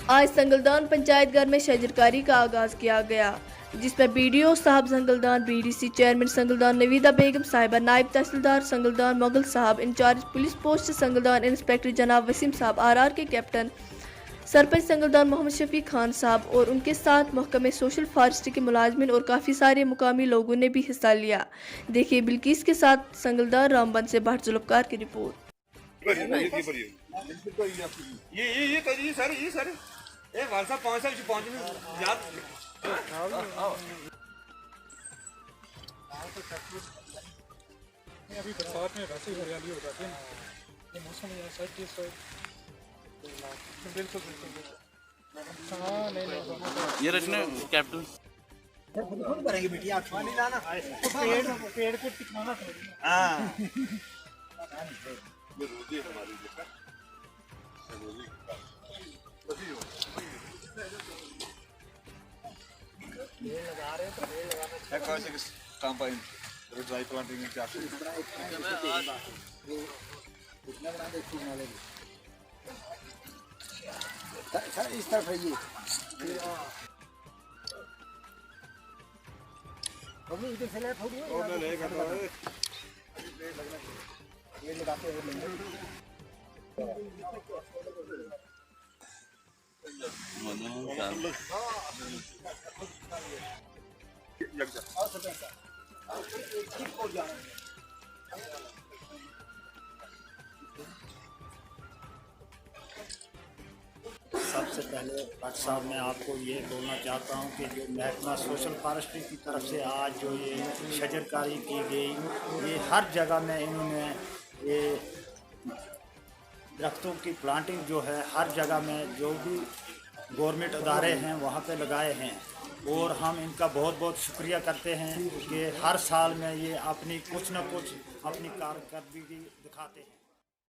आज संगलदान पंचायत घर में शजरकारी का आगाज किया गया, जिसमें बीडीओ साहब संगलदान, बीडीसी चेयरमैन संगलदान नवीदा बेगम साहिबा, नायब तहसीलदार संगलदान मुगल साहब, incharge police post Sangaldan inspector जनाब वसीम साहब, आरआर के कैप्टन, सरपंच संगलदान मोहम्मद शफी खान साहब और उनके साथ महकमे सोशल फॉरेस्ट्री के मुलाजमिन और काफ़ी सारे मुकामी लोगों ने भी हिस्सा लिया। देखिए बिल्किस के साथ संगलदान रामबन से भट्ट जुल्फकार की रिपोर्ट। ये सर ए वालसा 5 साल 5 में याद अभी बरसात में वैसे ही हरियाली हो जाती है ना, ये मौसम ऐसा है बिल्कुल बिल्कुल। हाँ नहीं ये रचना कैप्टन खुद भरेंगे बेटी, आप पानी लाना पेड़ को टिकाना था। हाँ ये रोजी हमारी बेटा रोजी पेड़ लगा रहे हैं तो पेड़ लगाना है कौन से काम पर ड्राई प्लांटिंग में क्या कितना बना दे इसको बना लेंगे सर इस तरफ है ये हम इधर से ले थोड़ी और ले लेगा तो ये लगाते हैं सबसे पहले भट्ट साहब मैं आपको ये बोलना चाहता हूँ कि जो महकमा सोशल फॉरेस्ट्री की तरफ से आज जो ये शजरकारी की गई, ये हर जगह में इन्होंने ये दरख्तों की प्लांटिंग जो है हर जगह में जो भी गवर्नमेंट अदारे हैं वहाँ पे लगाए हैं और हम इनका बहुत बहुत शुक्रिया करते हैं कि हर साल में ये अपनी कुछ न कुछ अपनी कारकर्दगी दिखाते हैं।